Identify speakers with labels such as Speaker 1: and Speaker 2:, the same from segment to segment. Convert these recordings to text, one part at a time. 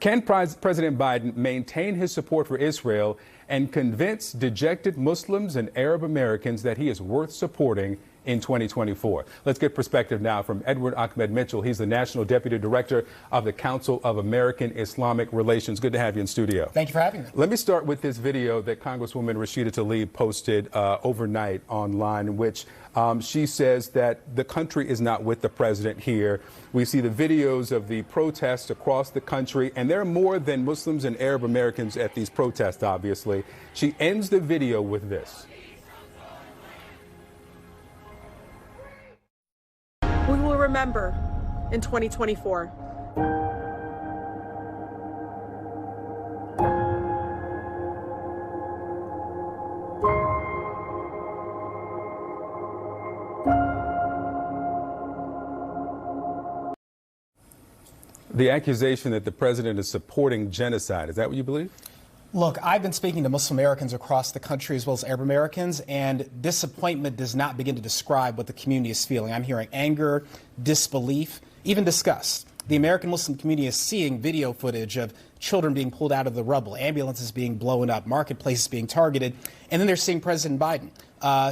Speaker 1: Can President Biden maintain his support for Israel and convince dejected Muslims and Arab Americans that he is worth supporting in 2024? Let's get perspective now from Edward Ahmed Mitchell. He's the National Deputy Director of the Council of American Islamic Relations. Good to have you in studio.
Speaker 2: Thank you for having me.
Speaker 1: Let me start with this video that Congresswoman Rashida Tlaib posted overnight online, in which she says that the country is not with the president here. We see the videos of the protests across the country, and there are more than Muslims and Arab Americans at these protests, obviously. She ends the video with this.
Speaker 3: We will remember in 2024.
Speaker 1: The accusation that the president is supporting genocide, is that what you believe?
Speaker 2: Look, I've been speaking to Muslim Americans across the country as well as Arab Americans, and disappointment does not begin to describe what the community is feeling. I'm hearing anger, disbelief, even disgust. The American Muslim community is seeing video footage of children being pulled out of the rubble, ambulances being blown up, marketplaces being targeted, and then they're seeing President Biden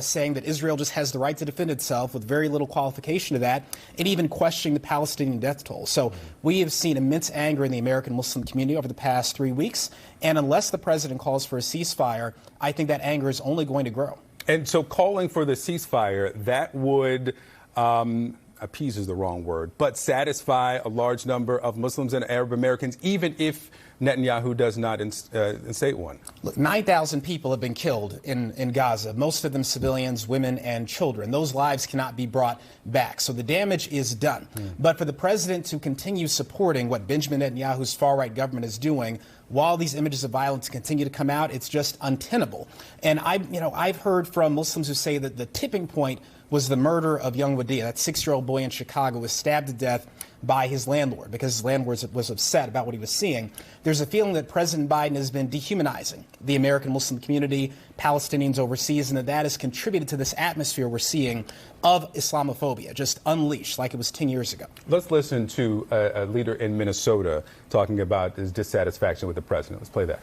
Speaker 2: saying that Israel just has the right to defend itself with very little qualification to that, and even questioning the Palestinian death toll. So we have seen immense anger in the American Muslim community over the past 3 weeks, and unless the president calls for a ceasefire, I think that anger is only going to grow.
Speaker 1: And so calling for the ceasefire, that would appease is the wrong word, but satisfy a large number of Muslims and Arab Americans, even if Netanyahu does not instate one.
Speaker 2: Look, 9,000 people have been killed in Gaza, most of them civilians, women and children. Those lives cannot be brought back. So the damage is done. But for the president to continue supporting what Benjamin Netanyahu's far-right government is doing, while these images of violence continue to come out, it's just untenable. And I've heard from Muslims who say that the tipping point was the murder of young Wadia, that 6-year-old boy in Chicago was stabbed to death by his landlord because his landlord was upset about what he was seeing. There's a feeling that President Biden has been dehumanizing the American Muslim community, Palestinians overseas, and that has contributed to this atmosphere we're seeing of Islamophobia, just unleashed like it was 10 years ago.
Speaker 1: Let's listen to a leader in Minnesota talking about his dissatisfaction with the president. Let's play that.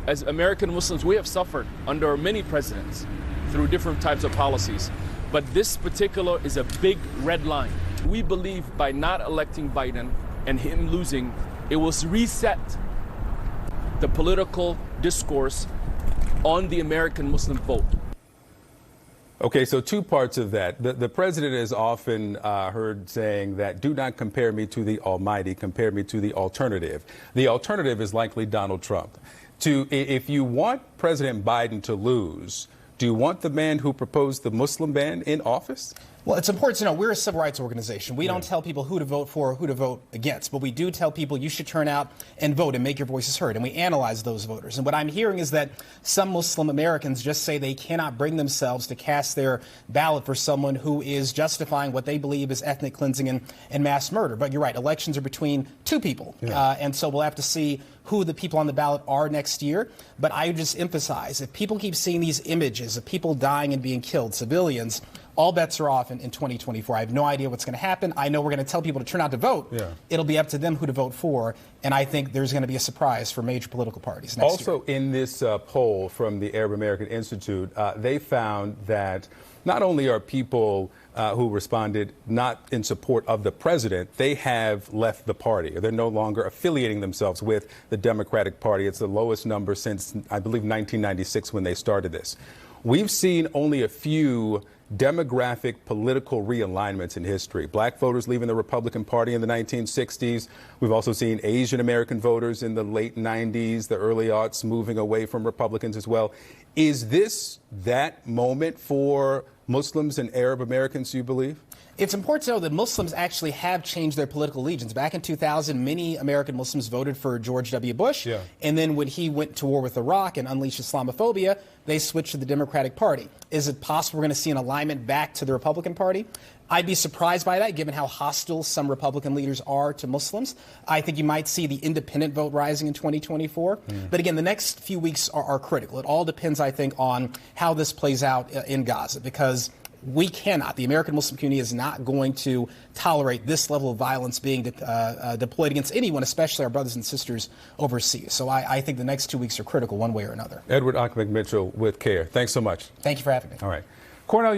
Speaker 4: As American Muslims, we have suffered under many presidents through different types of policies. But this particular is a big red line. We believe by not electing Biden and him losing, it will reset the political discourse on the American Muslim vote.
Speaker 1: Okay, so two parts of that. The president is often heard saying that do not compare me to the Almighty, compare me to the alternative. The alternative is likely Donald Trump. If you want President Biden to lose, do you want the man who proposed the Muslim ban in office?
Speaker 2: Well, it's important to know we're a civil rights organization. We don't tell people who to vote for or who to vote against, but we do tell people you should turn out and vote and make your voices heard. And we analyze those voters. And what I'm hearing is that some Muslim Americans just say they cannot bring themselves to cast their ballot for someone who is justifying what they believe is ethnic cleansing and mass murder. But you're right, elections are between two people. And so we'll have to see who the people on the ballot are next year. But I would just emphasize, if people keep seeing these images of people dying and being killed, civilians, all bets are off in 2024. I have no idea what's going to happen. I know we're going to tell people to turn out to vote. It'll be up to them who to vote for. And I think there's going to be a surprise for major political parties next year.
Speaker 1: Also, in this poll from the Arab American Institute, they found that not only are people who responded not in support of the president, they have left the party. They're no longer affiliating themselves with the Democratic Party. It's the lowest number since, I believe, 1996 when they started this. We've seen only a few demographic political realignments in history. Black voters leaving the Republican Party in the 1960s. We've also seen Asian American voters in the late 90s, the early aughts, moving away from Republicans as well. Is this that moment for Muslims and Arab Americans, you believe?
Speaker 2: It's important to know that Muslims actually have changed their political allegiance. Back in 2000, many American Muslims voted for George W. Bush. And then when he went to war with Iraq and unleashed Islamophobia, they switched to the Democratic Party. Is it possible we're going to see an alignment back to the Republican Party? I'd be surprised by that, given how hostile some Republican leaders are to Muslims. I think you might see the independent vote rising in 2024. But again, the next few weeks are critical. It all depends, I think, on how this plays out in Gaza, because we cannot. The American Muslim community is not going to tolerate this level of violence being deployed against anyone, especially our brothers and sisters overseas. So I think the next 2 weeks are critical one way or another.
Speaker 1: Edward Ahmed Mitchell with CAIR. Thanks so much.
Speaker 2: Thank you for having me.
Speaker 1: All right. Cornell